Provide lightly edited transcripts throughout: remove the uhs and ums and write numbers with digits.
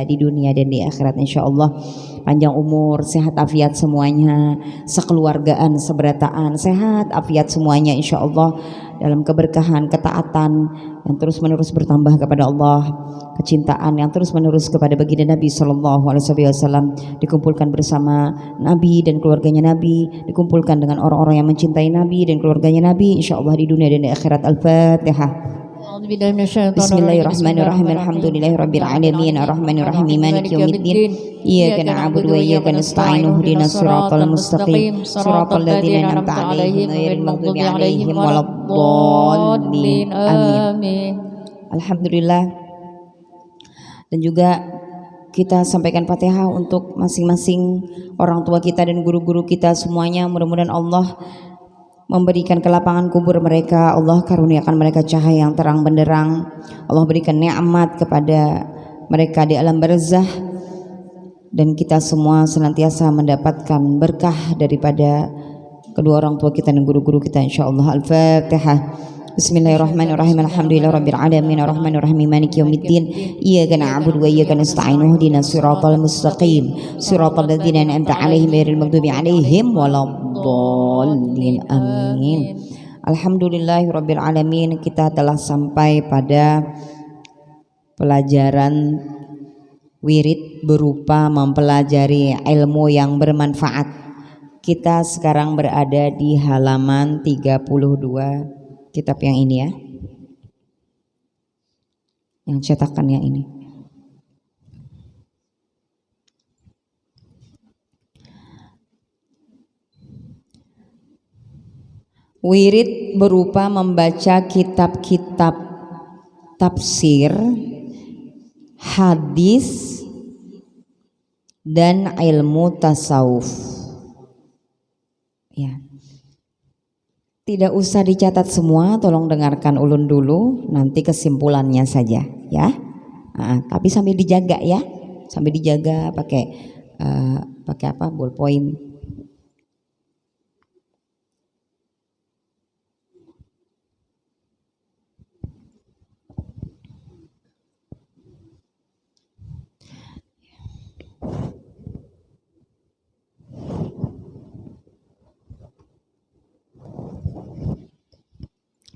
di dunia dan di akhirat insyaallah. Panjang umur, sehat afiat semuanya, sekeluargaan, seberataan, sehat afiat semuanya insyaallah, dalam keberkahan, ketaatan yang terus menerus bertambah kepada Allah, kecintaan yang terus menerus kepada baginda Nabi sallallahu alaihi wasallam, dikumpulkan bersama Nabi dan keluarganya Nabi, dikumpulkan dengan orang-orang yang mencintai Nabi dan keluarganya Nabi insyaallah di dunia dan di akhirat. Al-Fatihah. Bismillahirrahmanirrahim. Alhamdulillahirabbil alamin arrahmanir rahim maliki yaumiddin iyyaka na'budu wa iyyaka nasta'in ihdinas siratal mustaqim siratal ladzina an'amta 'alaihim ghairil maghdubi 'alaihim waladdallin amin. Alhamdulillah. Dan juga kita sampaikan Fatihah untuk masing-masing orang tua kita dan guru-guru kita semuanya. Mudah-mudahan Allah memberikan kelapangan kubur mereka, Allah karuniakan mereka cahaya yang terang benderang, Allah berikan nikmat kepada mereka di alam barzah, dan kita semua senantiasa mendapatkan berkah daripada kedua orang tua kita dan guru-guru kita insyaallah. Al-Fatihah. Bismillahirrahmanirrahim. Alhamdulillahirabbil alamin arrahmanir rahim maliki yaumiddin iyyaka na'budu wa iyyaka nasta'in ihdinas siratal mustaqim siratal ladzina an'amta 'alaihim ghairil maghdubi 'alaihim waladdallin amin. Alhamdulillahirabbil alamin. Kita telah sampai pada pelajaran wirid berupa mempelajari ilmu yang bermanfaat. Kita sekarang berada di halaman 32 kitab yang ini ya, yang cetakannya ini. Wirid berupa membaca kitab-kitab tafsir, hadis, dan ilmu tasawuf. Ya. Tidak usah dicatat semua, tolong dengarkan ulun dulu, nanti kesimpulannya saja ya. Tapi sambil dijaga ya, sambil dijaga pakai apa, ballpoint.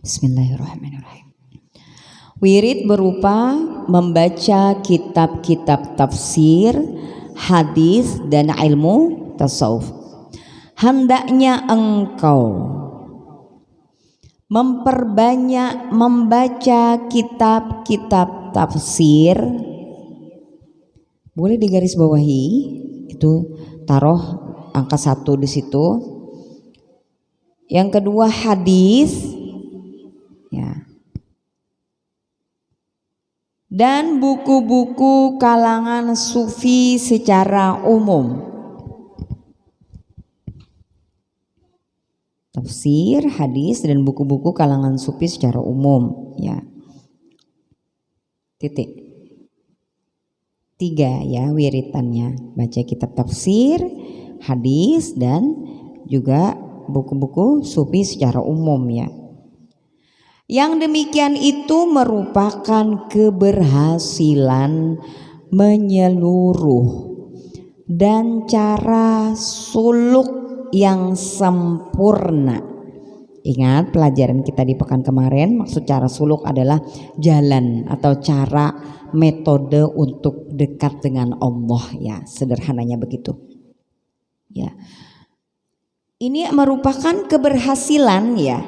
Bismillahirrahmanirrahim. Wirid berupa membaca kitab-kitab tafsir, hadis, dan ilmu tasawuf. Hendaknya engkau memperbanyak membaca kitab-kitab tafsir. Boleh digarisbawahi, itu taruh angka 1 di situ. Yang kedua hadis. Ya. Dan buku-buku kalangan sufi secara umum. Tafsir, hadis, dan buku-buku kalangan sufi secara umum ya. Titik. 3 ya wiritannya, baca kitab tafsir, hadis, dan juga buku-buku sufi secara umum ya. Yang demikian itu merupakan keberhasilan menyeluruh dan cara suluk yang sempurna. Ingat pelajaran kita di pekan kemarin, maksud cara suluk adalah jalan atau cara metode untuk dekat dengan Allah ya, sederhananya begitu. Ya. Ini merupakan keberhasilan ya,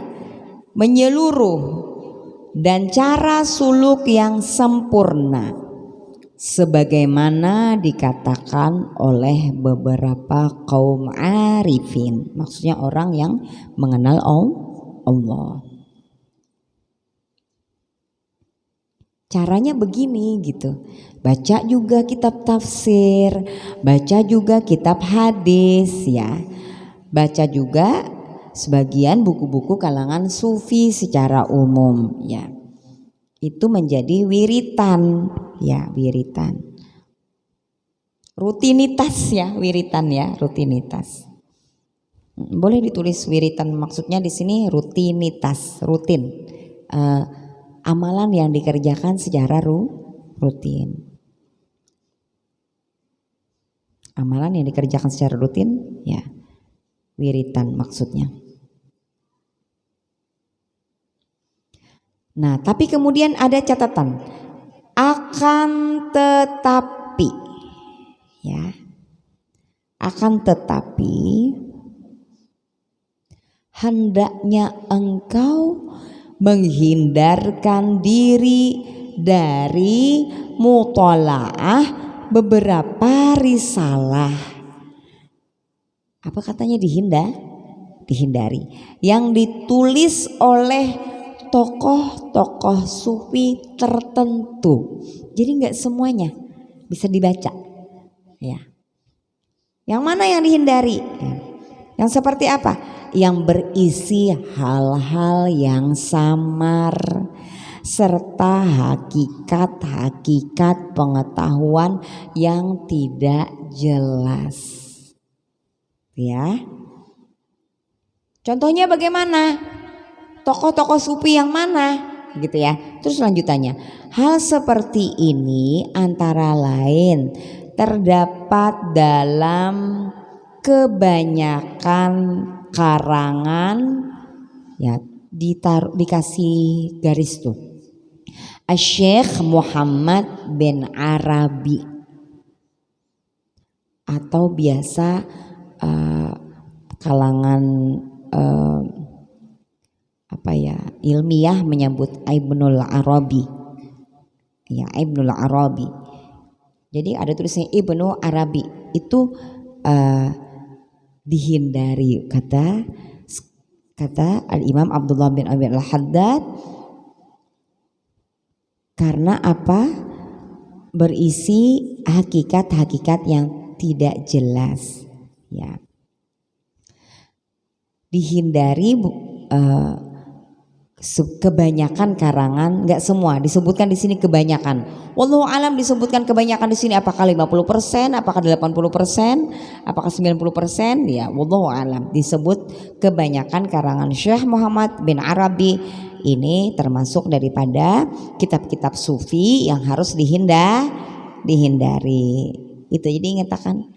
menyeluruh dan cara suluk yang sempurna sebagaimana dikatakan oleh beberapa kaum arifin, maksudnya orang yang mengenal Allah. Caranya begini gitu, baca juga kitab tafsir, baca juga kitab hadis ya, baca juga sebagian buku-buku kalangan sufi secara umum ya. Itu menjadi wiritan ya, wiritan. Rutinitas ya, wiritan ya, rutinitas. Boleh ditulis wiritan, maksudnya di sini rutinitas, rutin. Amalan yang dikerjakan secara rutin. Amalan yang dikerjakan secara rutin, ya wiritan maksudnya. Nah, tapi kemudian ada catatan, akan tetapi, ya, akan tetapi hendaknya engkau menghindarkan diri dari mutalaah beberapa risalah. Apa katanya dihindari yang ditulis oleh tokoh-tokoh sufi tertentu. Jadi nggak semuanya bisa dibaca, ya. Yang mana yang dihindari? Yang seperti apa? Yang berisi hal-hal yang samar serta hakikat-hakikat pengetahuan yang tidak jelas. Ya. Contohnya bagaimana? Tokoh-tokoh sufi yang mana? Gitu ya. Terus lanjutannya, hal seperti ini antara lain terdapat dalam kebanyakan karangan, ya, dikasih garis tuh, Syekh Muhammad bin Arabi, atau biasa kalangan ilmiah menyebut Ibnul Arabi, ya, Ibnul Arabi. Jadi ada tulisnya Ibnu Arabi, itu dihindari kata Al-Imam Abdullah bin Abi Al-Haddad. Karena apa? Berisi hakikat-hakikat yang tidak jelas, ya. Dihindari kebanyakan karangan, enggak semua disebutkan di sini kebanyakan. Wallahu alam disebutkan kebanyakan di sini apakah 50%, apakah 80%, apakah 90%, ya wallahu alam. Disebut kebanyakan karangan Syekh Muhammad bin Arabi. Ini termasuk daripada kitab-kitab sufi yang harus dihindari. Itu jadi ingatakan,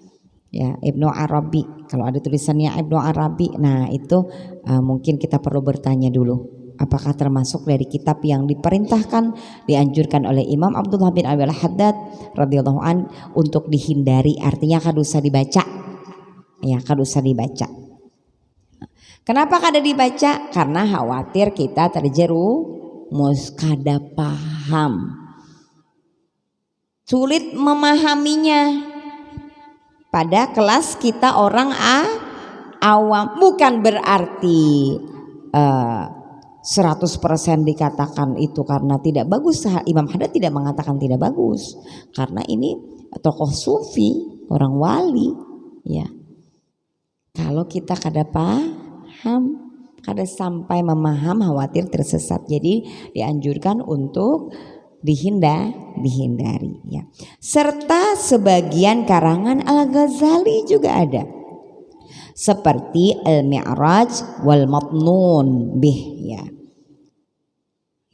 ya, Ibnu Arabi. Kalau ada tulisannya Ibnu Arabi, nah itu mungkin kita perlu bertanya dulu, apakah termasuk dari kitab yang diperintahkan, dianjurkan oleh Imam Abdullah bin Abi Al-Haddad radhiyallahu an untuk dihindari, artinya kada usah dibaca, ya, kada usah dibaca. Kenapa kada dibaca? Karena khawatir kita terjerumus, kada paham, sulit memahaminya. Pada kelas kita orang awam, bukan berarti 100% dikatakan itu karena tidak bagus. Imam Haddad tidak mengatakan tidak bagus, karena ini tokoh sufi, orang wali, ya. Kalau kita kada paham, kada sampai memaham, khawatir tersesat. Jadi dianjurkan untuk dihindari, ya. Serta sebagian karangan Al-Ghazali juga ada, seperti Al-Mi'raj wal Matnun bih, ya.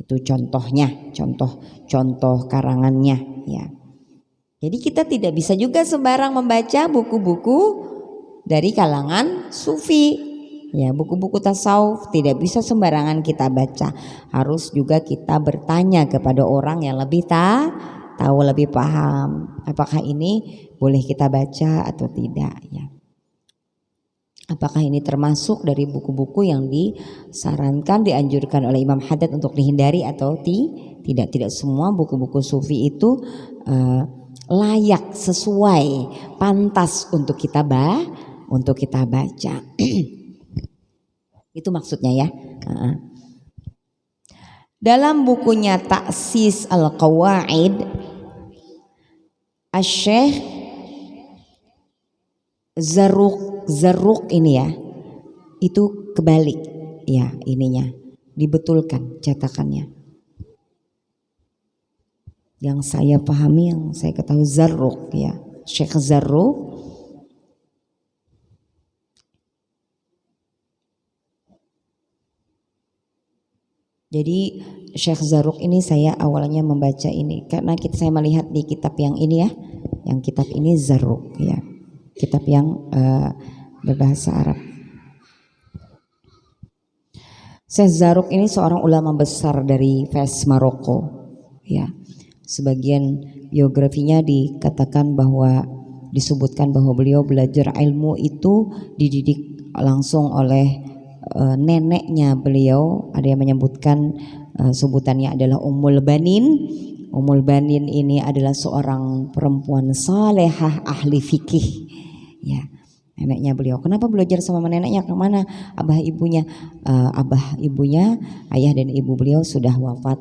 Itu contohnya, contoh karangannya, ya. Jadi kita tidak bisa juga sembarang membaca buku-buku dari kalangan sufi, ya. Buku-buku tasawuf tidak bisa sembarangan kita baca. Harus juga kita bertanya kepada orang yang lebih tahu, lebih paham, apakah ini boleh kita baca atau tidak, ya. Apakah ini termasuk dari buku-buku yang disarankan, dianjurkan oleh Imam Haddad untuk dihindari atau tidak. Tidak semua buku-buku sufi itu layak, sesuai, pantas untuk kita baca. Itu maksudnya, ya. Dalam bukunya Ta'sis Al-Qawaid, Syekh Zarruq ini, ya, itu kebalik, ya, ininya dibetulkan cetakannya. Yang saya pahami, yang saya ketahui Zarruq, ya, Syekh Zarruq. Jadi Syekh Zarruq ini saya awalnya membaca ini karena saya melihat di kitab yang ini, ya, yang kitab ini Zarruq, ya. kitab yang berbahasa Arab. Syekh Zarruq ini seorang ulama besar dari Fes, Maroko. Ya, sebagian biografinya disebutkan bahwa beliau belajar ilmu itu dididik langsung oleh neneknya beliau. Ada yang menyebutkan sebutannya adalah Ummul Banin. Ummul Banin ini adalah seorang perempuan salehah ahli fikih. Ya, neneknya beliau. Kenapa belajar sama neneknya? Kemana? Abah ibunya, ayah dan ibu beliau sudah wafat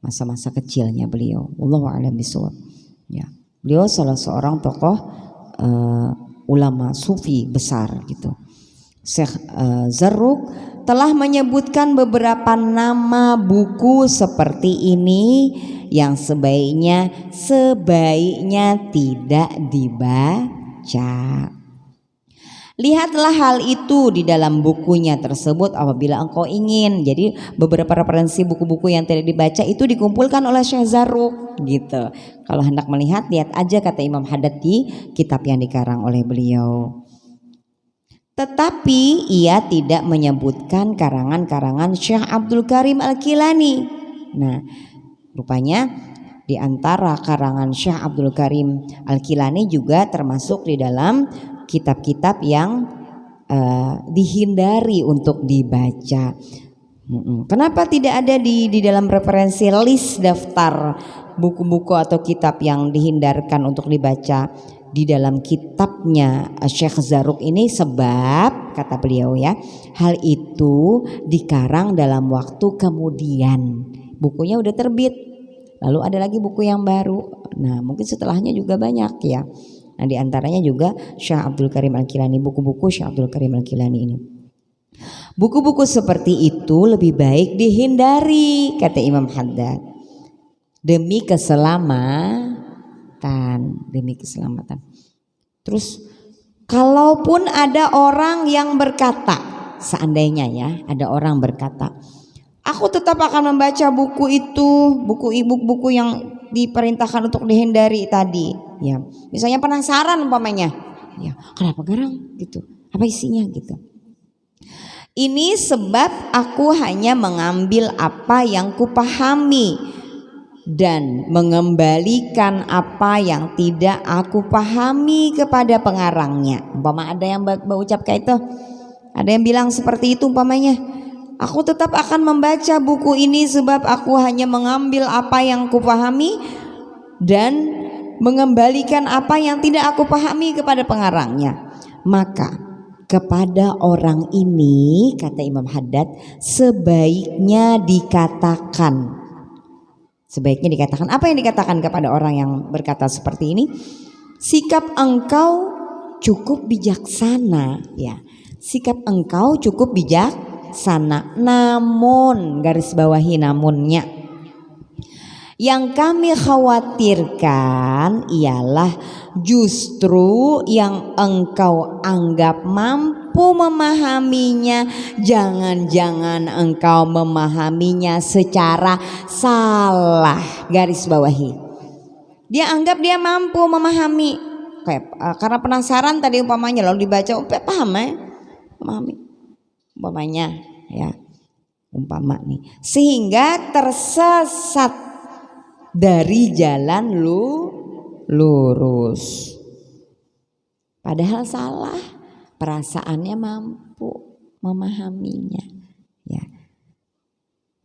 masa-masa kecilnya beliau. Wallahu a'lam bishawab. Ya, beliau salah seorang tokoh ulama sufi besar gitu. Syekh Zarruq telah menyebutkan beberapa nama buku seperti ini yang sebaiknya tidak dibaca. Lihatlah hal itu di dalam bukunya tersebut apabila engkau ingin. Jadi beberapa referensi buku-buku yang tidak dibaca itu dikumpulkan oleh Syekh Zarruq gitu. Kalau hendak melihat, lihat aja kata Imam Haddad di kitab yang dikarang oleh beliau. Tetapi ia tidak menyebutkan karangan-karangan Syekh Abdul Karim Al-Kilani. Nah, rupanya di antara karangan Syekh Abdul Karim Al-Kilani juga termasuk di dalam kitab-kitab yang dihindari untuk dibaca. Kenapa tidak ada di dalam referensi list daftar buku-buku atau kitab yang dihindarkan untuk dibaca di dalam kitabnya Syekh Zarruq ini? Sebab kata beliau ya, hal itu dikarang dalam waktu kemudian. Bukunya udah terbit, lalu ada lagi buku yang baru. Nah, mungkin setelahnya juga banyak ya. Nah, di antaranya juga Syekh Abdul Karim Al-Kilani, buku-buku Syekh Abdul Karim Al-Kilani ini. Buku-buku seperti itu lebih baik dihindari kata Imam Haddad demi keselamatan. Terus kalaupun ada orang yang berkata, seandainya ya ada orang berkata, aku tetap akan membaca buku itu, buku yang diperintahkan untuk dihindari tadi. Ya, misalnya penasaran umpamanya, ya kenapa garang gitu, apa isinya gitu. Ini sebab aku hanya mengambil apa yang kupahami dan mengembalikan apa yang tidak aku pahami kepada pengarangnya. Umpama ada yang berucap kayak itu, ada yang bilang seperti itu umpamanya, aku tetap akan membaca buku ini sebab aku hanya mengambil apa yang kupahami dan mengembalikan apa yang tidak aku pahami kepada pengarangnya. Maka kepada orang ini kata Imam Haddad sebaiknya dikatakan apa yang dikatakan kepada orang yang berkata seperti ini? Sikap engkau cukup bijaksana ya. Sikap engkau cukup bijaksana, namun garis bawahi namunnya, yang kami khawatirkan ialah justru yang engkau anggap mampu memahaminya, jangan-jangan engkau memahaminya secara salah. Garis bawahi, dia anggap dia mampu memahami, karena penasaran tadi umpamanya, lalu dibaca memahami umpamanya ya, umpama nih, sehingga tersesat dari jalan lurus, padahal salah, perasaannya mampu memahaminya ya.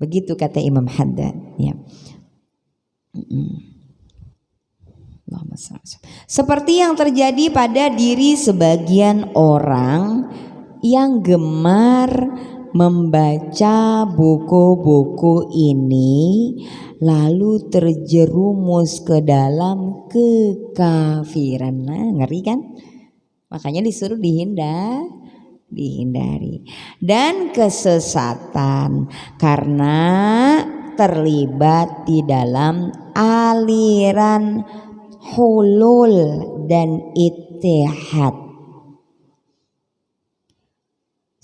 Begitu kata Imam Haddad ya. Seperti yang terjadi pada diri sebagian orang yang gemar membaca buku-buku ini lalu terjerumus ke dalam kekafiran. Nah, ngeri kan? Makanya disuruh dihindari. Dan kesesatan karena terlibat di dalam aliran hulul dan ittihad.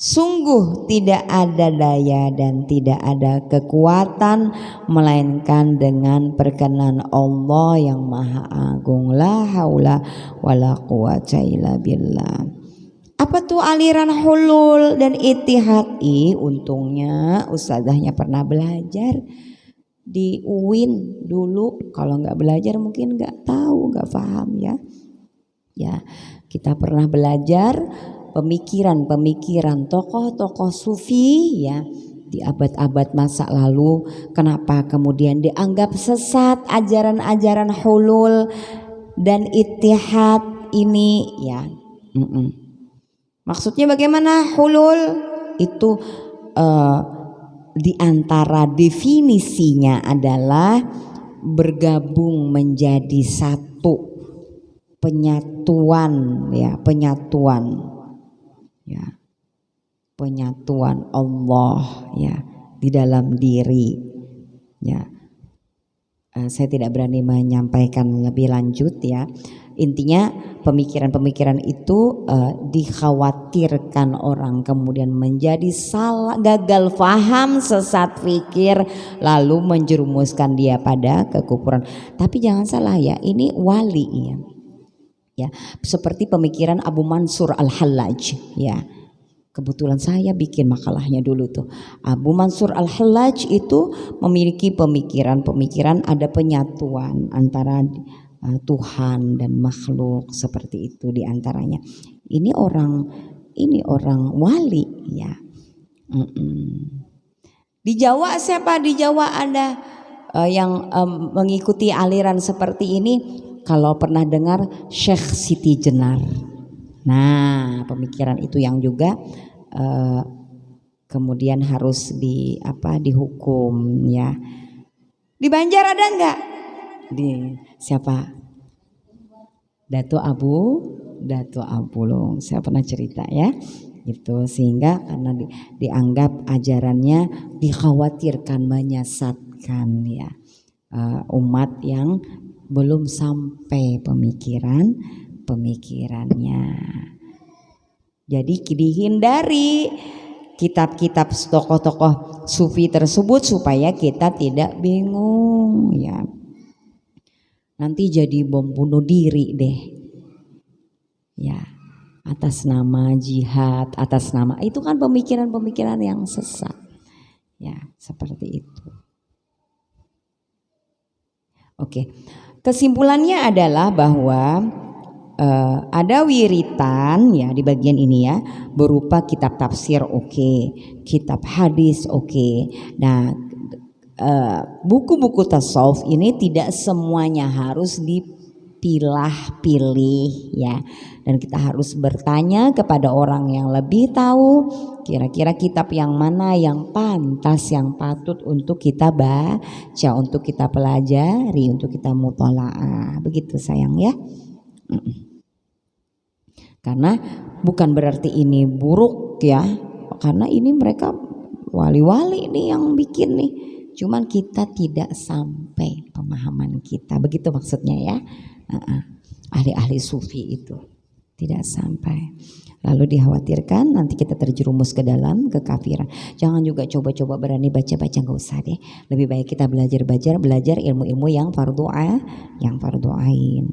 Sungguh tidak ada daya dan tidak ada kekuatan melainkan dengan perkenan Allah yang Maha Agung. La haula wala quwata illa billah. Apa tuh aliran hulul dan ittihad? Untungnya ustazahnya pernah belajar di UIN dulu. Kalau nggak belajar mungkin nggak tahu, nggak paham ya. Ya, kita pernah belajar pemikiran tokoh-tokoh sufi ya di abad-abad masa lalu. Kenapa kemudian dianggap sesat ajaran-ajaran hulul dan ittihad ini ya? Maksudnya bagaimana hulul itu? Di antara definisinya adalah bergabung menjadi satu, penyatuan Allah ya di dalam diri ya. Saya tidak berani menyampaikan lebih lanjut ya. Intinya pemikiran-pemikiran itu dikhawatirkan orang kemudian menjadi salah, gagal faham, sesat pikir, lalu menjerumuskan dia pada kekufuran. Tapi jangan salah ya, ini wali ya, seperti pemikiran Abu Mansur Al-Hallaj ya. Kebetulan saya bikin makalahnya dulu tuh. Abu Mansur Al-Hallaj itu memiliki pemikiran ada penyatuan antara Tuhan dan makhluk seperti itu diantaranya. Ini orang wali ya. Di Jawa siapa? Di Jawa ada yang mengikuti aliran seperti ini. Kalau pernah dengar Syekh Siti Jenar. Nah, pemikiran itu yang juga kemudian harus dihukum ya. Di Banjar ada enggak? Di siapa? Dato Abulung. Saya pernah cerita ya. Gitu, sehingga karena dianggap ajarannya dikhawatirkan menyesatkan ya umat yang belum sampai pemikirannya. Jadi dihindari kitab-kitab tokoh-tokoh sufi tersebut supaya kita tidak bingung ya. Nanti jadi bom bunuh diri deh. Ya, atas nama jihad, atas nama itu kan pemikiran-pemikiran yang sesat. Ya, seperti itu. Oke. Kesimpulannya adalah bahwa ada wiritan ya di bagian ini ya, berupa kitab tafsir kitab hadis Nah, buku-buku tasawuf ini tidak semuanya harus dipilah-pilih ya, dan kita harus bertanya kepada orang yang lebih tahu kira-kira kitab yang mana yang pantas, yang patut untuk kita baca, untuk kita pelajari, untuk kita mutalaah. Begitu sayang ya. Karena bukan berarti ini buruk ya, karena ini mereka wali-wali nih yang bikin nih, cuman kita tidak sampai pemahaman kita, begitu maksudnya ya. Ahli-ahli sufi itu tidak sampai, lalu dikhawatirkan nanti kita terjerumus ke dalam kekafiran. Jangan juga coba-coba berani baca-baca, nggak usah deh. Lebih baik kita belajar ilmu-ilmu yang fardu ain.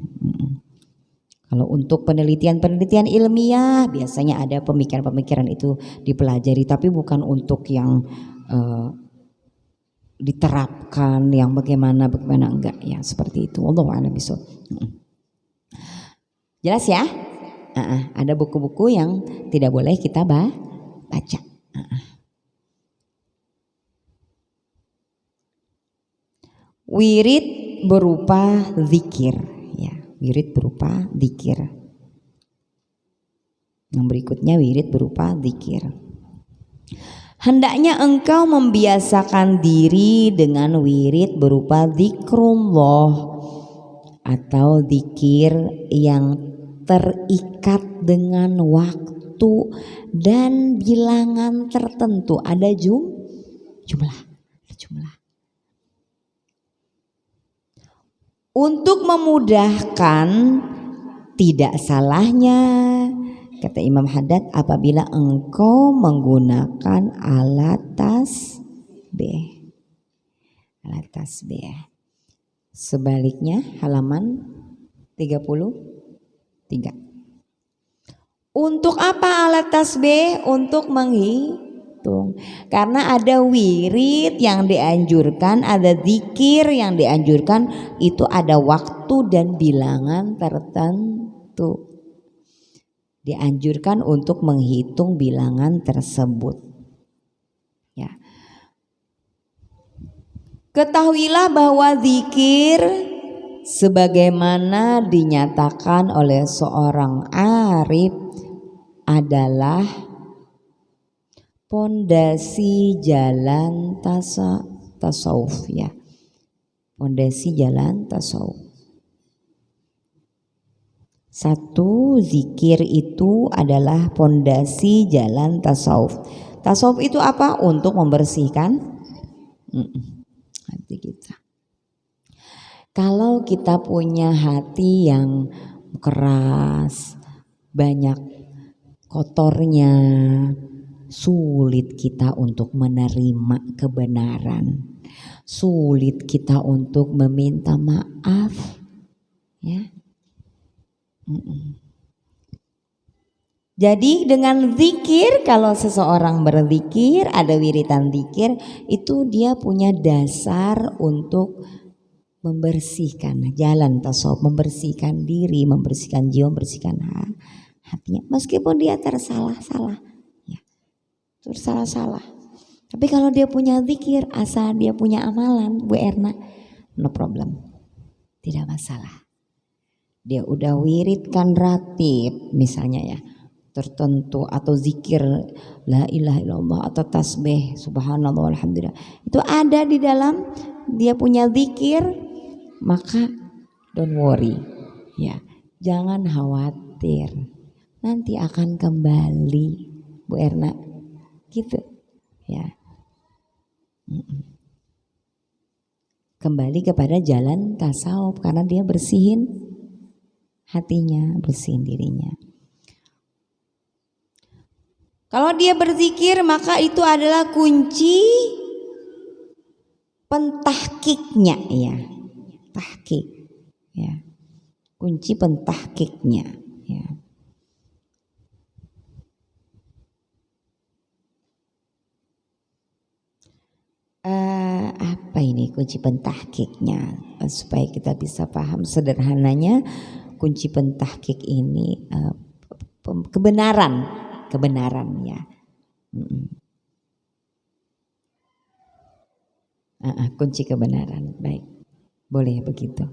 Kalau untuk penelitian ilmiah biasanya ada pemikiran-pemikiran itu dipelajari, tapi bukan untuk yang diterapkan yang bagaimana enggak ya, seperti itu. Wallahu a'lam bishawab. Jelas ya? Ada buku-buku yang tidak boleh kita baca. Wirid berupa zikir. Wirid berupa zikir. Yang berikutnya wirid berupa zikir. Hendaknya engkau membiasakan diri dengan wirid berupa zikrullah atau zikir yang terikat dengan waktu dan bilangan tertentu. Ada jumlah. Untuk memudahkan, tidak salahnya Kata Imam Haddad, apabila engkau menggunakan alat tasbih. Alat tasbih. Sebaliknya halaman 33. Untuk apa alat tasbih? Untuk menghitung. Karena ada wirid yang dianjurkan, ada zikir yang dianjurkan, itu ada waktu dan bilangan tertentu. Dianjurkan untuk menghitung bilangan tersebut. Ya. Ketahuilah bahwa zikir sebagaimana dinyatakan oleh seorang arif adalah pondasi jalan tasawuf ya. Pondasi jalan tasawuf. Satu, zikir itu adalah pondasi jalan tasawuf. Tasawuf itu apa? Untuk membersihkan hati kita. Kalau kita punya hati yang keras, banyak kotornya, sulit kita untuk menerima kebenaran, sulit kita untuk meminta maaf, ya. Jadi dengan zikir, kalau seseorang berzikir, ada wiritan zikir, itu dia punya dasar untuk membersihkan jalan tasawuf, membersihkan diri, membersihkan jiwa, membersihkan hatinya. Meskipun dia tersalah-salah, ya, tersalah-salah. Tapi kalau dia punya zikir, asal dia punya amalan, Bu Erna, no problem, tidak masalah. Dia udah wiridkan ratib misalnya ya tertentu, atau zikir la ilaha illallah atau tasbih subhanallah alhamdulillah, itu ada di dalam dia punya zikir, maka don't worry ya, jangan khawatir, nanti akan kembali Bu Erna gitu ya. Kembali kepada jalan tasawuf karena dia bersihin hatinya, bersihin dirinya. Kalau dia berzikir, maka itu adalah kunci pentahkiknya ya. Tahkik ya. Kunci pentahkiknya ya. Apa ini kunci pentahkiknya? Supaya kita bisa paham sederhananya, kunci pentahkik ini kebenaran ya. Kunci kebenaran, baik, boleh begitu.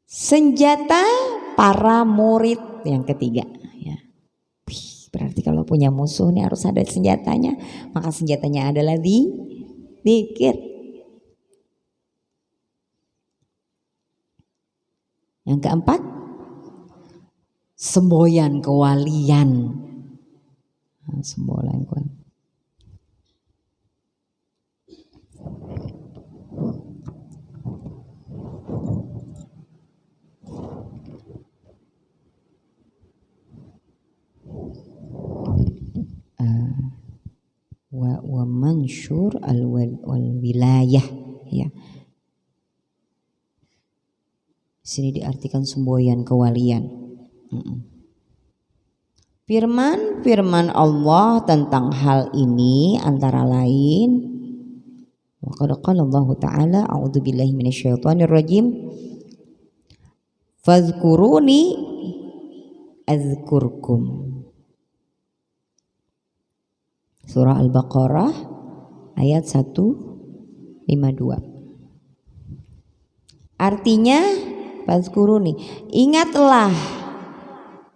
Senjata para murid yang ketiga ya. Berarti kalau punya musuh nih harus ada senjatanya, maka senjatanya adalah zikir. Yang keempat, semboyan kewalian. Semboyan kewalian. Wa mansyur al wilayah ya. Di sini diartikan semboyan kewalian. Firman Allah tentang hal ini antara lain, wa qad qala Allah Ta'ala, a'udzubillahi minasyaitonir rajim, fadhkuruni azkurkum. Surah Al-Baqarah ayat 152. Artinya fadhkuruni, ingatlah,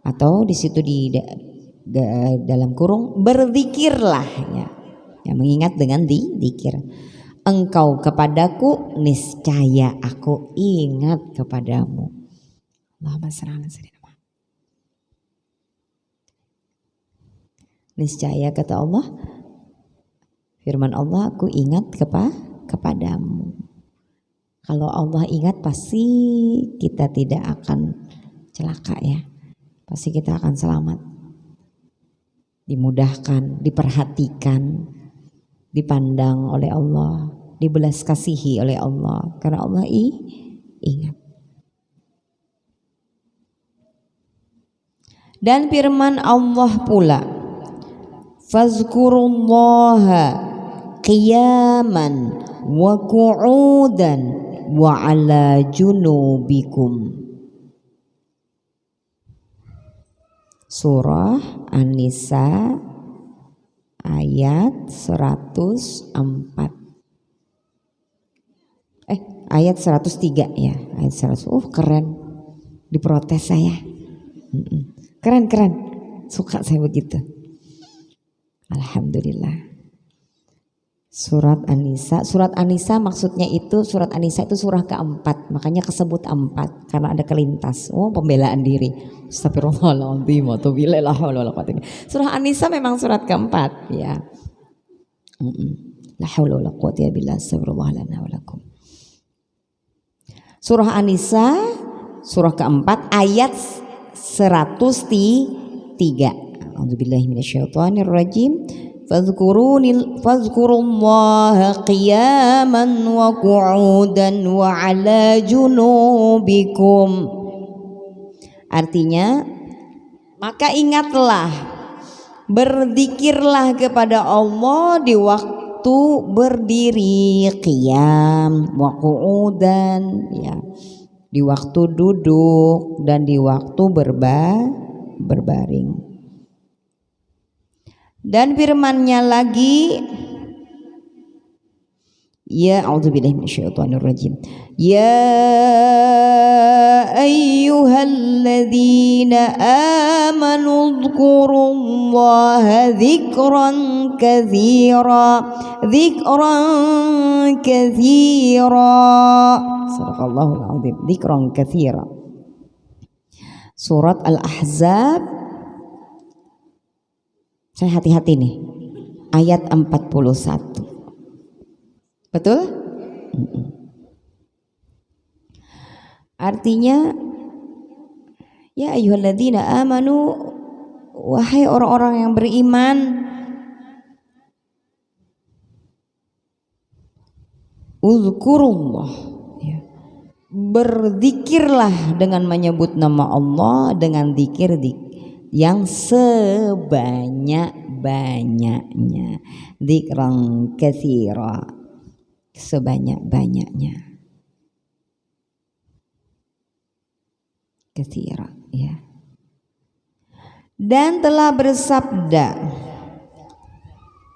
atau di situ di dalam kurung berzikirlah ya. Ya, mengingat dengan zikir. Engkau kepadaku, niscaya aku ingat kepadamu. Allahumma shalli ala sayyidina. Niscaya kata Allah, firman Allah, aku ingat kepadamu. Kalau Allah ingat pasti kita tidak akan celaka ya. Pasti kita akan selamat. Dimudahkan, diperhatikan, dipandang oleh Allah, dibelas kasihi oleh Allah. Karena Allah ingat. Dan firman Allah pula, fazkurullaha qiyaman wa qu'udan wa ala junubikum. Surah An-Nisa ayat 104. Ayat 103 ya, ayat 100. Keren. Diprotes saya. Keren. Suka saya begitu. Alhamdulillah. Surat An-Nisa maksudnya itu, surat An-Nisa itu surah keempat, makanya kesebut 4 karena ada kelintas. Pembelaan diri. Astagfirullahaladzim. Surah An-Nisa memang surat keempat ya. La haula wala quwwata illa billah. Astagfirullahaladzim wa lakum. Surah An-Nisa surah keempat ayat 103. A'udzubillahi minasyaitonirrajim. Fadhkurullaha qiyaman wa qu'udan wa ala junubikum. Artinya, maka ingatlah, berzikirlah kepada Allah di waktu berdiri, qiyam wa qu'udan ya, di waktu duduk dan di waktu berbaring. Dan firman-Nya lagi, ya a'udzubillahi minasyaitonirrajim. Ya ayyuhalladzina amanu dzkurullaha dzikran katsira. Sadaqallahul adzim. Dzikran katsira. Surat Al-Ahzab. Saya hati-hati nih, ayat 41. Betul? Artinya, ya ayyuhalladzina amanu, wahai orang-orang yang beriman, uzkurullah ya, berzikirlah dengan menyebut nama Allah dengan zikir yang sebanyak-banyaknya, dzikran katsira, sebanyak-banyaknya, katsira ya. Dan telah bersabda,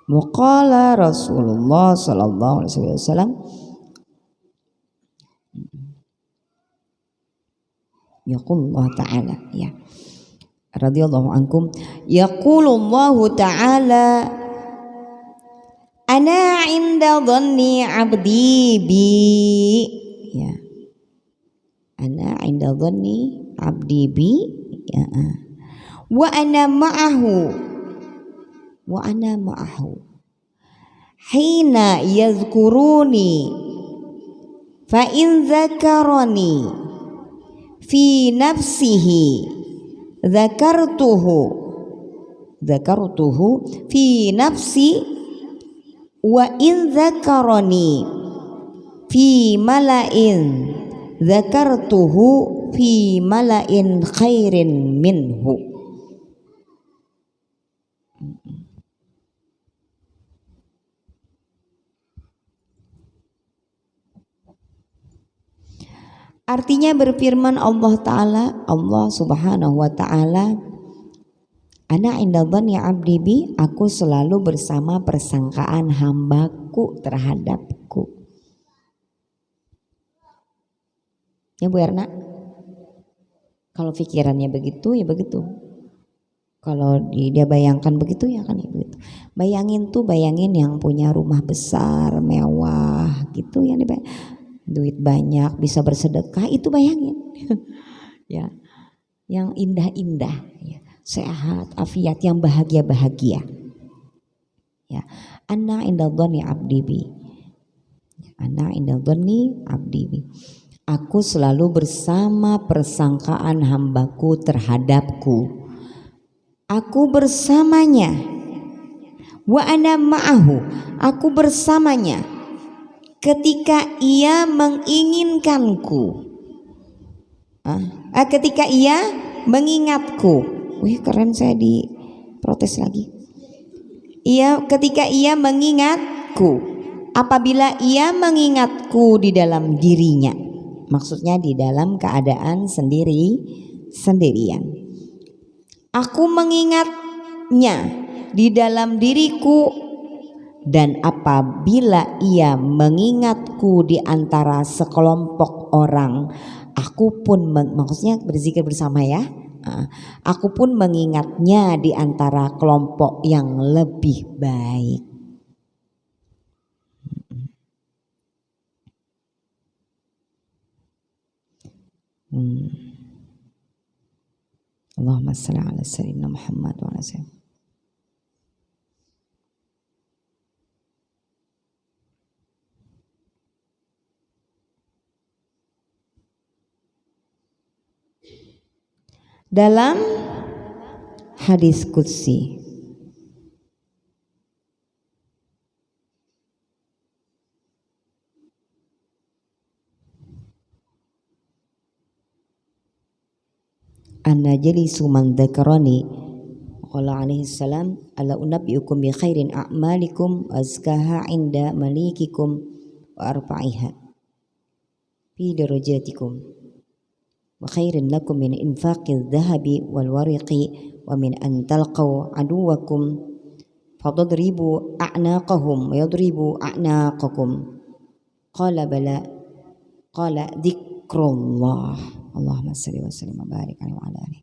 waqala Rasulullah sallallahu alaihi wasallam, yaqulullah ta'ala ya, radhiyallahu ankum, yaqulullahu ta'ala, ana 'inda dhanni 'abdi bi ya, ana 'inda dhanni 'abdi bi ya, wa ana ma'ahu hina yadhkuruni fa in dzakarani fi nafsihi Zakartuhu fi nafsi wa in zakarani fi mala'in zakartuhu fi mala'in khairin minhu. Artinya berfirman Allah Ta'ala, Allah Subhanahu wa Ta'ala, ana inda dhanni 'abdi bi, aku selalu bersama persangkaan hambaku terhadapku. Ya Bu Erna, kalau pikirannya begitu ya begitu, kalau dia bayangkan begitu ya kan ya begitu. Bayangin yang punya rumah besar mewah gitu, yang duit banyak, bisa bersedekah, itu bayangin ya, yang indah-indah ya, sehat, afiat, yang bahagia-bahagia ya. Ana inda dhanni 'abdi bi, ana inda dhanni 'abdi bi, aku selalu bersama persangkaan hambaku terhadapku. Aku bersamanya. Wa ana ma'ahu, aku bersamanya ketika ia menginginkanku. Ketika ia mengingatku. Wih, keren, saya diprotes lagi. Ketika ia mengingatku, apabila ia mengingatku di dalam dirinya, maksudnya di dalam keadaan sendirian. Aku mengingatnya di dalam diriku, dan apabila ia mengingatku di antara sekelompok orang, aku pun maksudnya berzikir bersama ya. Aku pun mengingatnya di antara kelompok yang lebih baik. Allahumma shalli ala sayyidina Muhammad wa ala sayyidina. Dalam hadis qudsi, anna jalisu man dzakarani, qala alaihi salam, ala unabbiukum bi khairin a'malikum azkaha inda malikikum wa arfa'iha fi darajatikum wa khairin lakum min infaqil dhahabi wal wariqi wa min an talqaw aduwakum fatadribu a'naqahum wa yadribu a'naqakum. Qala bala, qala dzikrullah. Allahumma shalli wa sallim wa barik alaihi wa ala alihi.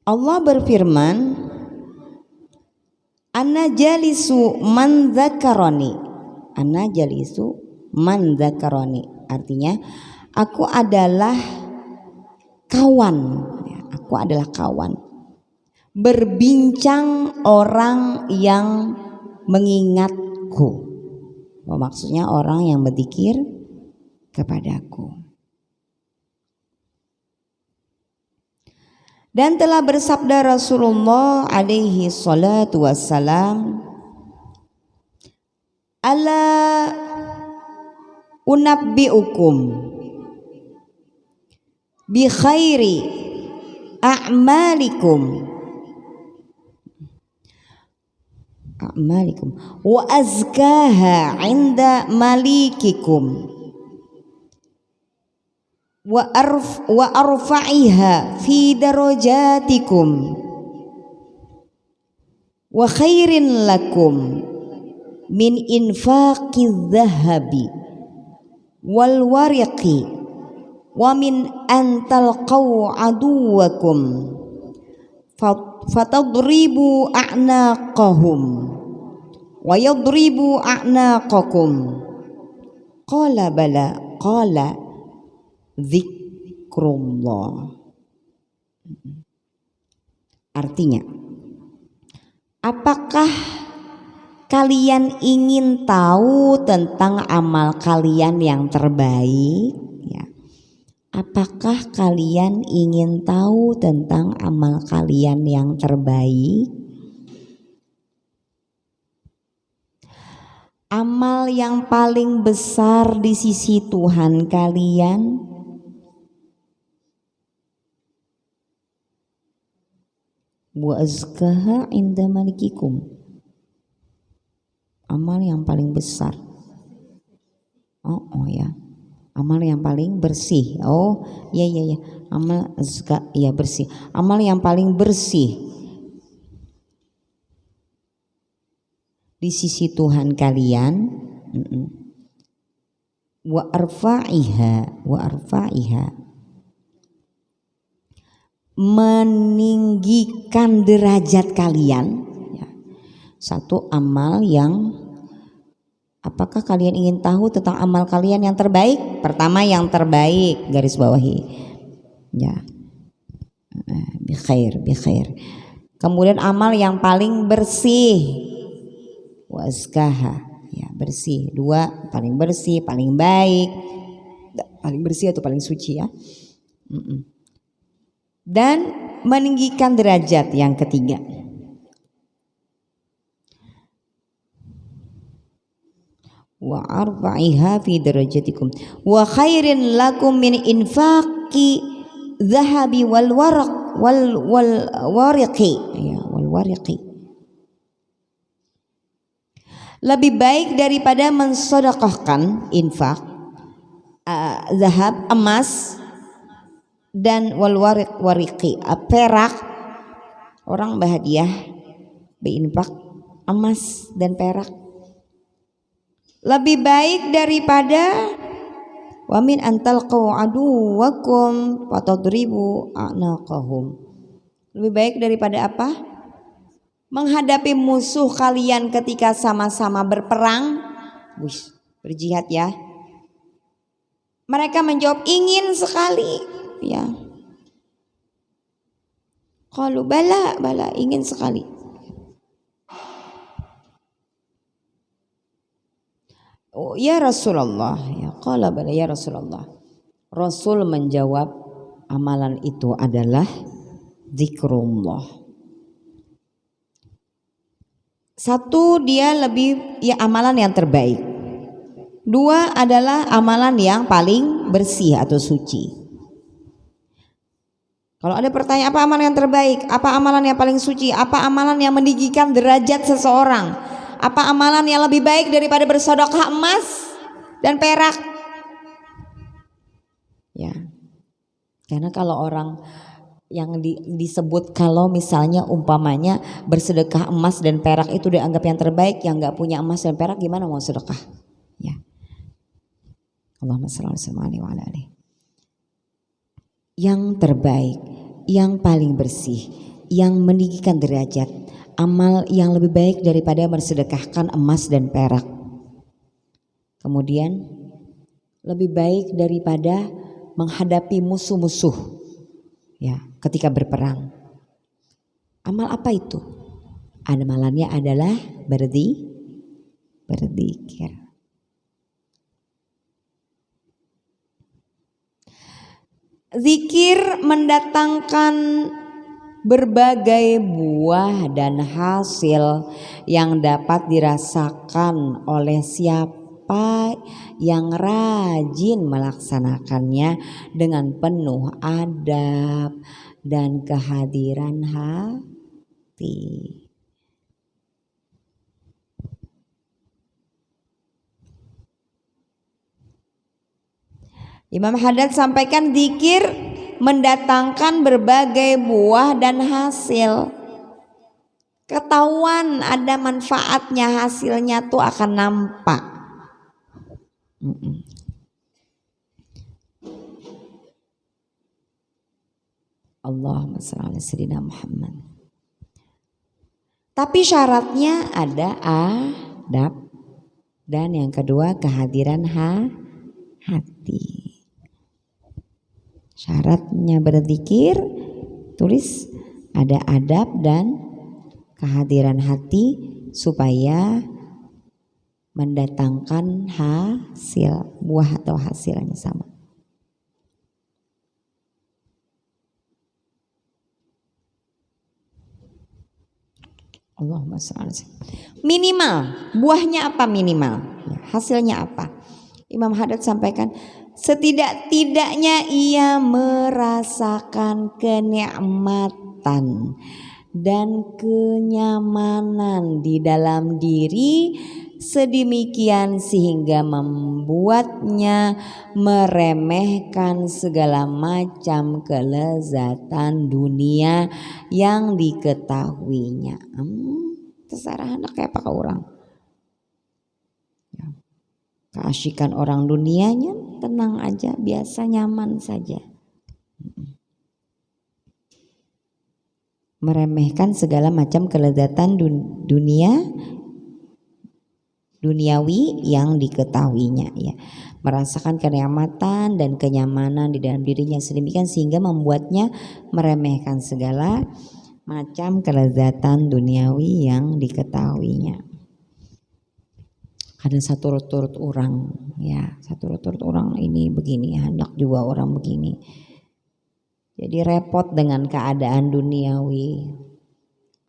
Allah berfirman, Ana jalisu man dzakarani. Ana jalisu man dzakarani. Artinya aku adalah kawan. Aku adalah kawan. Berbincang orang yang mengingatku. Maksudnya orang yang berzikir kepadaku. Dan telah bersabda Rasulullah alaihi salatu wassalam, ala unabbiukum bi khairi a'malikum wa azkaha 'inda malikikum wa arfa'iha fi darajatikum wa khairin lakum min infaqiz zahabi wal wariqi wa min an talqaw aduwakum fatadribu a'naqahum wa yadribu a'naqakum. Qala bala, qala dzikrullah. Artinya, apakah kalian ingin tahu tentang amal kalian yang terbaik? Ya. Apakah kalian ingin tahu tentang amal kalian yang terbaik? Amal yang paling besar di sisi Tuhan kalian, wa azkaha inda malikikum, amal yang paling besar. Oh ya, amal yang paling bersih. Oh ya, amal azka, ya bersih. Amal yang paling bersih di sisi Tuhan kalian. Wa arfa'iha, meninggikan derajat kalian. Satu amal yang, apakah kalian ingin tahu tentang amal kalian yang terbaik? Pertama yang terbaik, garis bawahi ya. bi khair. Kemudian amal yang paling bersih, wa azkaha, ya bersih. 2, paling bersih, paling baik, paling bersih atau paling suci ya. Dan meninggikan derajat yang ketiga. Wa arba'iha fi darajatikum wa khairin lakum min infaqi zahabi wal waraq wal wariqi, ya wal wariqi. Lebih baik daripada mensedekahkan infak zahab emas dan wal wariqi perak. Orang berhadiah berinfak emas dan perak lebih baik daripada wa min antalqau aduwakum fatadribu a'naqahum. Lebih baik daripada apa? Menghadapi musuh kalian ketika sama-sama berperang, berjihad ya. Mereka menjawab ingin sekali, ya. Qalu bala ingin sekali. Oh, ya Rasulullah, ya qala bala ya Rasulullah. Rasul menjawab amalan itu adalah zikrullah. Satu, dia lebih ya amalan yang terbaik. 2 adalah amalan yang paling bersih atau suci. Kalau ada pertanyaan apa amalan yang terbaik, apa amalan yang paling suci, apa amalan yang meninggikan derajat seseorang, apa amalan yang lebih baik daripada bersedekah emas dan perak? Ya. Karena kalau orang yang disebut kalau misalnya umpamanya bersedekah emas dan perak itu dianggap yang terbaik, yang nggak punya emas dan perak gimana mau sedekah? Ya. Allahumma shalli alaihi wa alihi. Yang terbaik, yang paling bersih, yang meninggikan derajat, amal yang lebih baik daripada bersedekahkan emas dan perak. Kemudian lebih baik daripada menghadapi musuh-musuh ya ketika berperang. Amal apa itu? Amalannya adalah berzikir. Zikir mendatangkan berbagai buah dan hasil yang dapat dirasakan oleh siapa yang rajin melaksanakannya dengan penuh adab dan kehadiran hati. Imam Haddad sampaikan zikir mendatangkan berbagai buah dan hasil. Ketahuan ada manfaatnya, hasilnya tuh akan nampak. Allahumma shalli ala sayyidina Muhammad. Tapi syaratnya ada adab dan yang kedua kehadiran hati. Syaratnya berzikir, tulis ada adab dan kehadiran hati supaya mendatangkan hasil, buah atau hasilnya sama. Allahumma shalli. Minimal, buahnya apa minimal? Hasilnya apa? Imam Haddad sampaikan setidak-tidaknya ia merasakan kenikmatan dan kenyamanan di dalam diri sedemikian sehingga membuatnya meremehkan segala macam kelezatan dunia yang diketahuinya. Terserah anak kayak apa orang. Keasyikan orang dunianya tenang aja, biasa nyaman saja. Meremehkan segala macam kelezatan dunia duniawi yang diketahuinya ya. Merasakan kenikmatan dan kenyamanan di dalam dirinya sedemikian sehingga membuatnya meremehkan segala macam kelezatan duniawi yang diketahuinya. Ada satu turut orang ya, satu turut orang ini begini, hendak juga orang begini. Jadi repot dengan keadaan duniawi.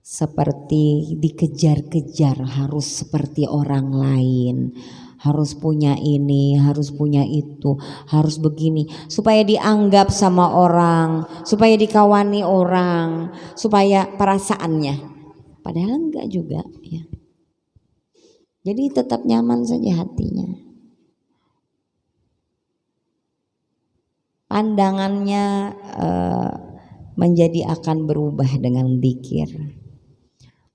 Seperti dikejar-kejar harus seperti orang lain, harus punya ini, harus punya itu, harus begini supaya dianggap sama orang, supaya dikawani orang, supaya perasaannya, padahal enggak juga ya. Jadi tetap nyaman saja hatinya, pandangannya menjadi akan berubah dengan zikir.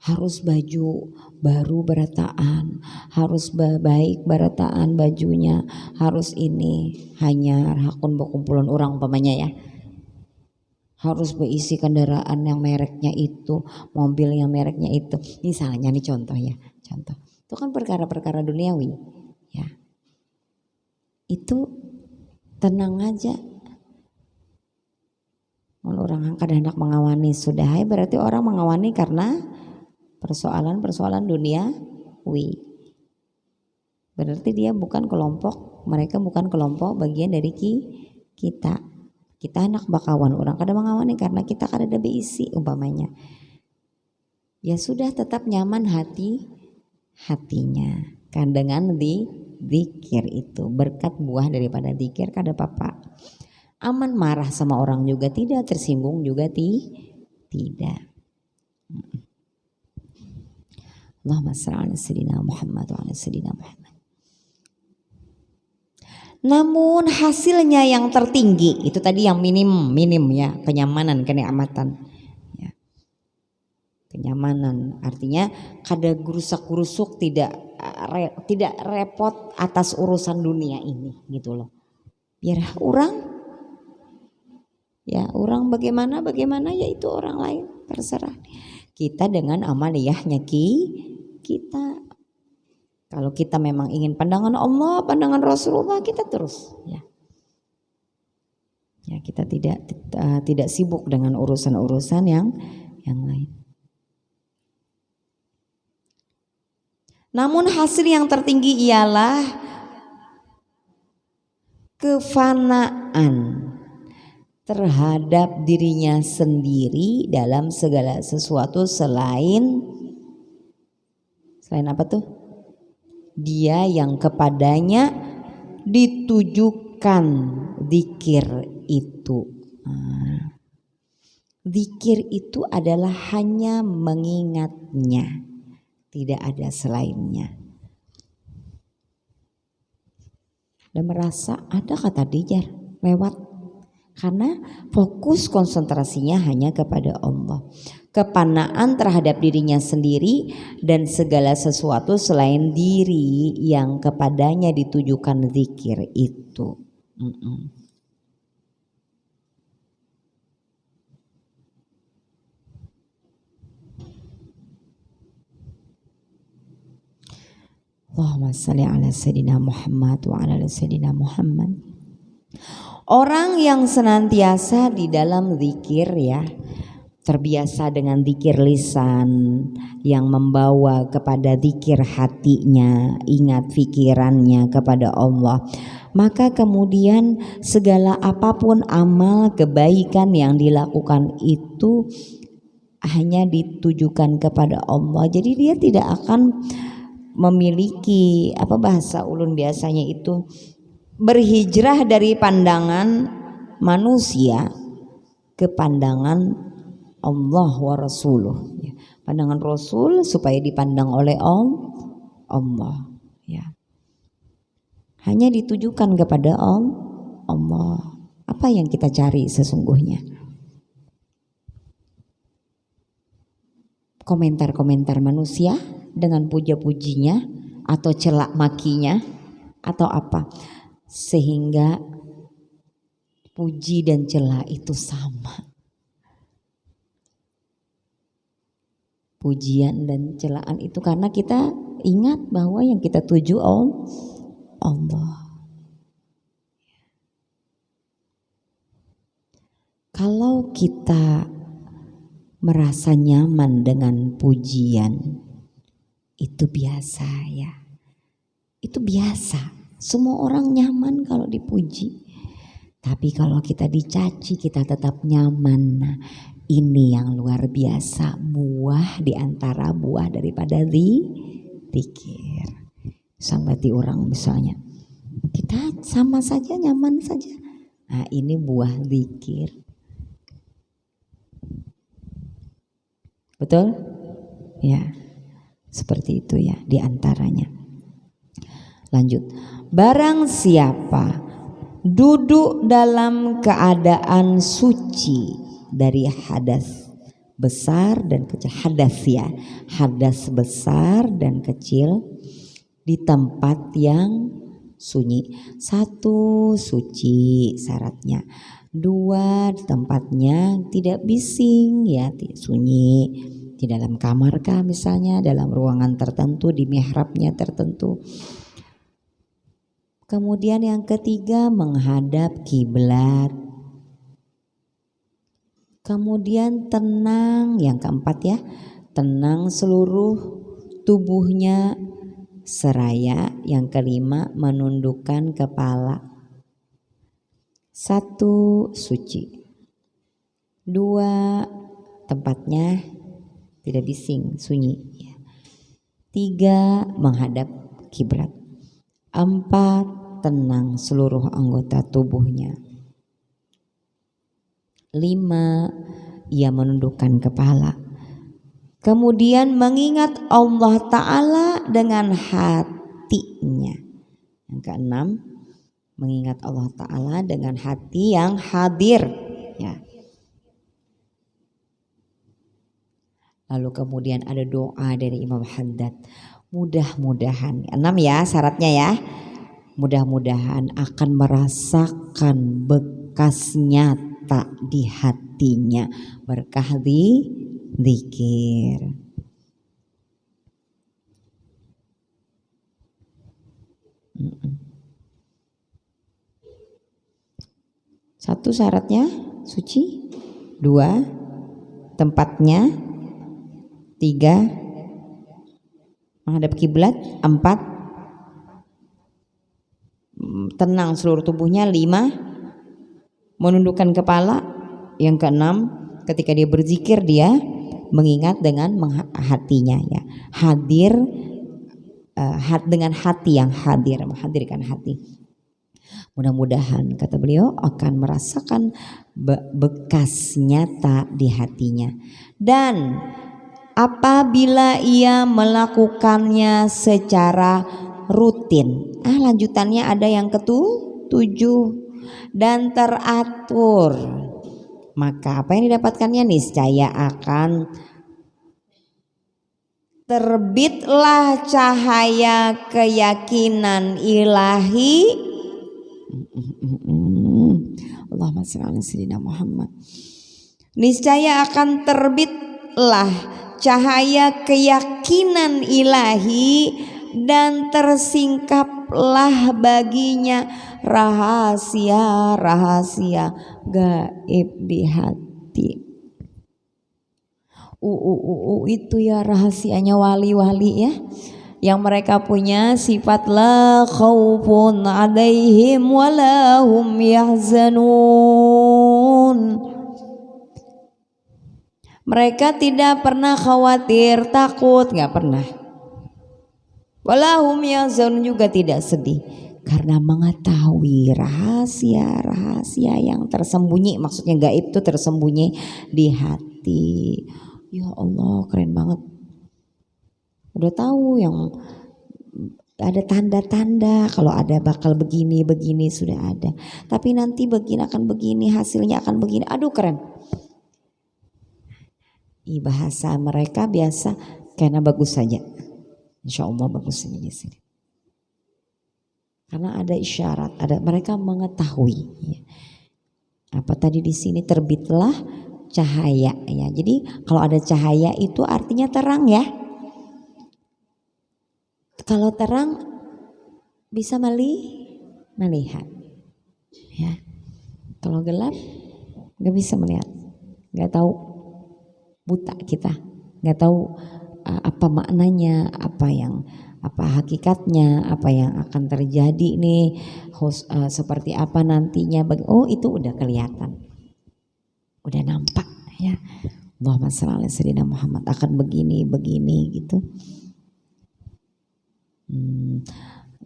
Harus baju baru berataan, harus baik berataan bajunya, harus ini hanya hakun berkumpulan orang umpamanya ya. Harus berisi kendaraan yang mereknya itu, mobil yang mereknya itu. Misalnya nih contoh ya, contoh. Itu kan perkara-perkara duniawi ya. Itu tenang aja. Kalau orang kadang hendak mengawani sudah, berarti orang mengawani karena persoalan-persoalan duniawi. Berarti dia bukan kelompok, mereka bukan kelompok bagian dari kita. Kita anak bakawan, orang kadang mengawani karena kita kada beisi umpamanya. Ya sudah tetap nyaman hatinya. Kan dengan zikir itu berkat buah daripada zikir kada apa-apa. Aman marah sama orang juga tidak, tersinggung juga tidak. Allahumma shalli ala sayyidina Muhammad wa ala sayyidina Muhammad. Namun hasilnya yang tertinggi itu tadi yang minim ya, kenyamanan, kenikmatan. Ya. Kenyamanan artinya kada gerusak-gerusuk, tidak repot atas urusan dunia ini gitu loh. Biar orang bagaimana ya itu orang lain terserah. Kita dengan amaliyahnya kita. Kalau kita memang ingin pandangan Allah, pandangan Rasulullah, kita terus ya. Ya kita tidak sibuk dengan urusan-urusan yang lain. Namun hasil yang tertinggi ialah kefanaan terhadap dirinya sendiri dalam segala sesuatu selain apa tuh? Dia yang kepadanya ditujukan zikir itu. Zikir itu adalah hanya mengingatnya, tidak ada selainnya. Dan merasa ada kata dijar lewat. Karena fokus konsentrasinya hanya kepada Allah. Kepanaan terhadap dirinya sendiri dan segala sesuatu selain diri yang kepadanya ditujukan zikir itu. Allahumma shalli ala sayyidina Muhammad wa ala sayyidina Muhammad. Orang yang senantiasa di dalam zikir ya, terbiasa dengan zikir lisan yang membawa kepada zikir hatinya, ingat fikirannya kepada Allah, maka kemudian segala apapun amal kebaikan yang dilakukan itu hanya ditujukan kepada Allah. Jadi dia tidak akan memiliki apa bahasa ulun biasanya itu berhijrah dari pandangan manusia ke pandangan Allah wa Rasuluh. Pandangan Rasul supaya dipandang oleh Allah. Ya. Hanya ditujukan kepada Allah. Apa yang kita cari sesungguhnya? Komentar-komentar manusia dengan puja-pujinya atau celak makinya atau apa? Sehingga puji dan celah itu sama. Pujian dan celaan itu karena kita ingat bahwa yang kita tuju Allah. Kalau kita merasa nyaman dengan pujian, itu biasa ya. Itu biasa. Semua orang nyaman kalau dipuji. Tapi kalau kita dicaci, kita tetap nyaman. Nah, ini yang luar biasa. Buah di antara buah daripada zikir. Sampai orang misalnya, kita sama saja, nyaman saja. Nah, ini buah zikir. Betul? Ya, seperti itu ya di antaranya. Lanjut. Barang siapa duduk dalam keadaan suci dari hadas besar dan kecil. Hadas ya, hadas besar dan kecil di tempat yang sunyi. 1, suci syaratnya. 2, di tempatnya tidak bising ya, sunyi. Di dalam kamar kah misalnya, dalam ruangan tertentu, di mihrabnya tertentu. Kemudian yang ketiga, menghadap kiblat. Kemudian tenang, yang keempat ya, tenang seluruh tubuhnya seraya. Yang kelima, menundukkan kepala. 1, suci. 2, tempatnya tidak bising, sunyi. 3, menghadap kiblat. 4, tenang seluruh anggota tubuhnya. 5, ia menundukkan kepala. Kemudian mengingat Allah Ta'ala dengan hatinya. Yang keenam, mengingat Allah Ta'ala dengan hati yang hadir ya. Lalu kemudian ada doa dari Imam Haddad. Mudah-mudahan, 6 ya syaratnya ya. Mudah-mudahan akan merasakan bekas nyata di hatinya berkah zikir. Satu, syaratnya suci. 2, tempatnya. 3, menghadap kiblat. 4, tenang seluruh tubuhnya. 5, menundukkan kepala. Yang keenam, ketika dia berzikir dia mengingat dengan hatinya ya, hadir dengan hati yang hadir, menghadirkan hati. Mudah-mudahan kata beliau akan merasakan bekas nyata di hatinya. Dan apabila ia melakukannya secara rutin, lanjutannya ada yang ke-7, dan teratur, maka apa yang didapatkannya? Niscaya akan terbitlah cahaya keyakinan ilahi. Allahumma shalli ala sayyidina Muhammad. Niscaya akan terbitlah cahaya keyakinan ilahi dan tersingkaplah baginya rahasia-rahasia gaib di hati. Itu ya rahasianya wali-wali ya, yang mereka punya sifat la khaufun alaihim wala hum yahzanun. Mereka tidak pernah khawatir, takut, nggak pernah. Wala hum yahzanun, juga tidak sedih, karena mengetahui rahasia-rahasia yang tersembunyi. Maksudnya gaib itu tersembunyi di hati. Ya Allah, keren banget. Udah tahu yang ada tanda-tanda kalau ada bakal begini sudah ada. Tapi nanti begini akan begini, hasilnya akan begini. Aduh keren. Bahasa mereka biasa karena bagus saja. Insya Allah bagus saja di sini. Karena ada isyarat, ada mereka mengetahui. Apa tadi di sini terbitlah cahaya ya. Jadi kalau ada cahaya itu artinya terang ya. Kalau terang bisa melihat, ya. Kalau gelap nggak bisa melihat, nggak tahu, buta kita, nggak tahu apa maknanya, apa hakikatnya, apa yang akan terjadi nih, seperti apa nantinya. Oh itu udah kelihatan, udah nampak ya. Allahumma shalli ala sayyidina Muhammad, akan begini gitu.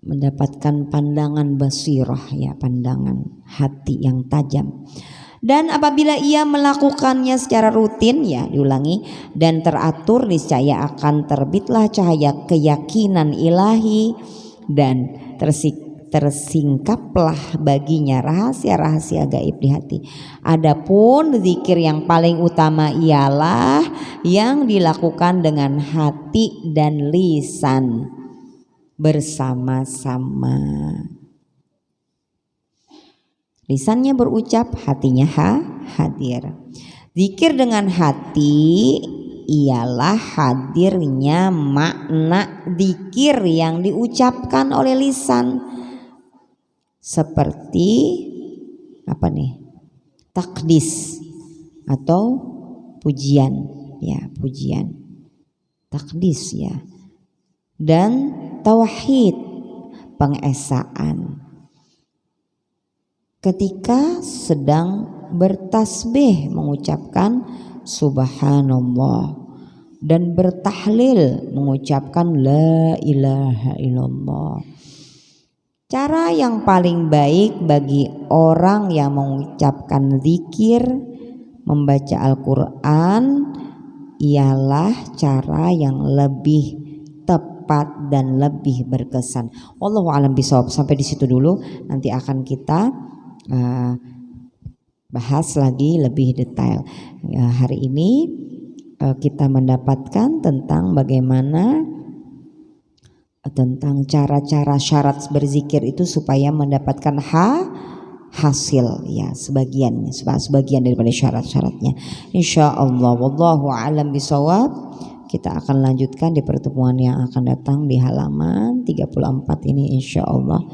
Mendapatkan pandangan basirah, ya, pandangan hati yang tajam. Dan apabila ia melakukannya secara rutin, ya diulangi, dan teratur, niscaya akan terbitlah cahaya keyakinan ilahi dan tersingkaplah baginya rahasia-rahasia gaib di hati. Adapun zikir yang paling utama ialah yang dilakukan dengan hati dan lisan bersama-sama. Lisannya berucap, hatinya hadir. Zikir dengan hati ialah hadirnya makna zikir yang diucapkan oleh lisan, seperti apa nih? Takdis atau pujian, ya, pujian. Takdis, ya. Dan tauhid, pengesaan. Ketika sedang bertasbih mengucapkan subhanallah dan bertahlil mengucapkan la ilaha illallah. Cara yang paling baik bagi orang yang mengucapkan zikir, membaca Al-Quran, ialah cara yang lebih tepat dan lebih berkesan. Wallahu a'lam bishawab. Sampai di situ dulu, nanti akan kita bahas lagi lebih detail. Hari ini kita mendapatkan tentang bagaimana, tentang cara-cara syarat berzikir itu supaya mendapatkan hasil, ya, sebagian daripada syarat-syaratnya. Insyaallah, wallahu a'lam bishawab. Kita akan lanjutkan di pertemuan yang akan datang di halaman 34 ini insyaallah.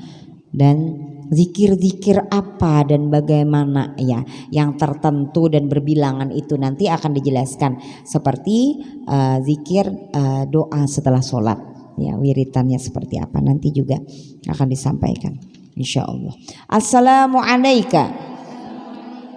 Dan zikir-zikir apa dan bagaimana, ya, yang tertentu dan berbilangan itu nanti akan dijelaskan, seperti zikir doa setelah sholat, ya, wiritannya seperti apa nanti juga akan disampaikan insyaallah. Assalamualaikum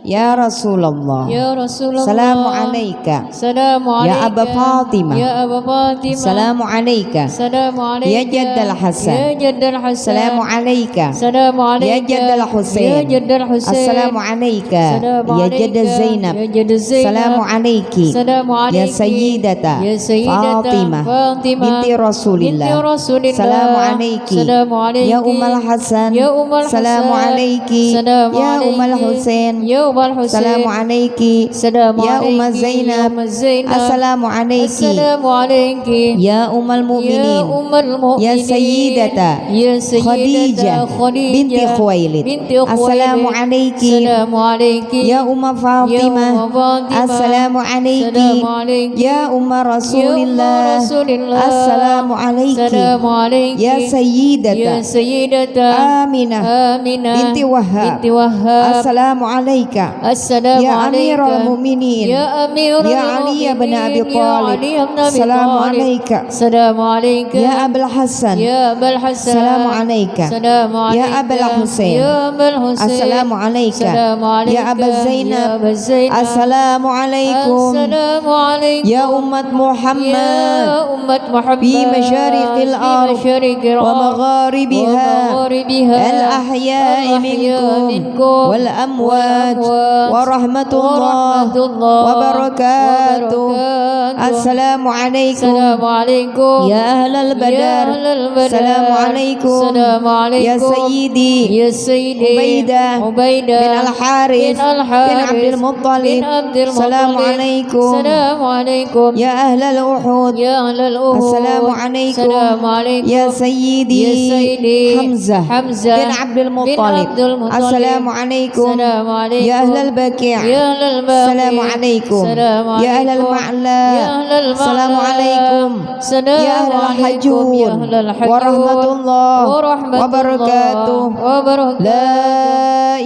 ya Rasulullah. Ya Rasulullah. Salamu alaika. Salamu Ya alaika. Aba Fatimah. Ya Aba Fatimah. Salamu alaika. Salamu alaika. Ya Jaddal Hasan. Ya Jaddal Hasan. Salamu alaika. Salamu alaika. Ya Jaddal Husain. Ya Jaddal Husain. Assalamu alaika. Ya Jaddal Zainab. Ya Jaddal Zainab. Salamu alaiki. Salamu alaiki. Ya Sayyidata. Ya Sayyidata Fatimah. Fatimah. Binti Rasulillah. Binti Rasulillah. Salamu alaiki. Salamu alaiki. Ya Ummul Hasan. Ya Ummul Hasan. Salamu alaiki. Salamu Ya alaiki. Ummul Husain. Ya Ummul Husain. Salamu alaiki. Salamu Ya alaiki. Ummul Zainab. Ya Ummul Zainab. Assalamu alaiki. Assalamu alaiki. Ya Ummul Ya Mukminin. Ummul Mukminin. Ya Sayyidata. Ya Sayyidata Khadijah binti Khuwailid. binti Khuwailid. Assalamu alaiki. Assalamu alaiki. Ya Umma Fatimah. Ya Umma Fatimah. Assalamu alaiki. Assalamu alaiki. Ya Umma Rasulillah. Ya Umma Rasulillah. Assalamu alaiki. Assalamu alaiki. Ya Sayyidata. Ya Sayyidata. Aminah Aminah binti Wahhab. binti Wahhab. Assalamu alaika. Assalamu Ya alaika. Amirul Mukminin. Ya Amirul Ya Ali bin Abi Mukminin. Ya Thalib. Ali bin Abi Assalamu Thalib. alaika. Assalamu alaika. Ya Abul Hasan. Ya Abul Hasan. Assalamu alaika. Assalamu alaika. Ya Abul Husain. Ya Abul Husain. Assalamu alaika. Assalamu alaika. Ya Aba Zainab. Ya Aba Zainab. Assalamu alaikum. Assalamu alaikum. Ya Ummat Muhammad. Ya Ummat Muhammad. Fi masyariqil ard wa magharibiha. Al-ahya'i minkum wal amwat wa rahmatullah wa barakatuh. Assalamu alaikum. Assalamualaikum. Ya ahlal badar. Assalamu alaikum. Ya sayyidi. Ya Sayyidi. Ubaidah bin Al-Harith bin Abdul Muttalib. Assalamu alaikum. Assalamualaikum. Ya ahlal Uhud. Ya ahlal Uhud. Assalamu alaikum. Assalamualaikum. Ya sayyidi. Ya Sayyidi. Hamzah bin Abdul Muttalib. Assalamu alaikum. Assalamualaikum. Ya ahlal Baqi'. Ya ahlal Baqi'. Assalamu alaikum. Ya ahlal Ma'la. ahlal Assalamualaikum ya ahlal hajjun warahmatullahi wabarakatuh. La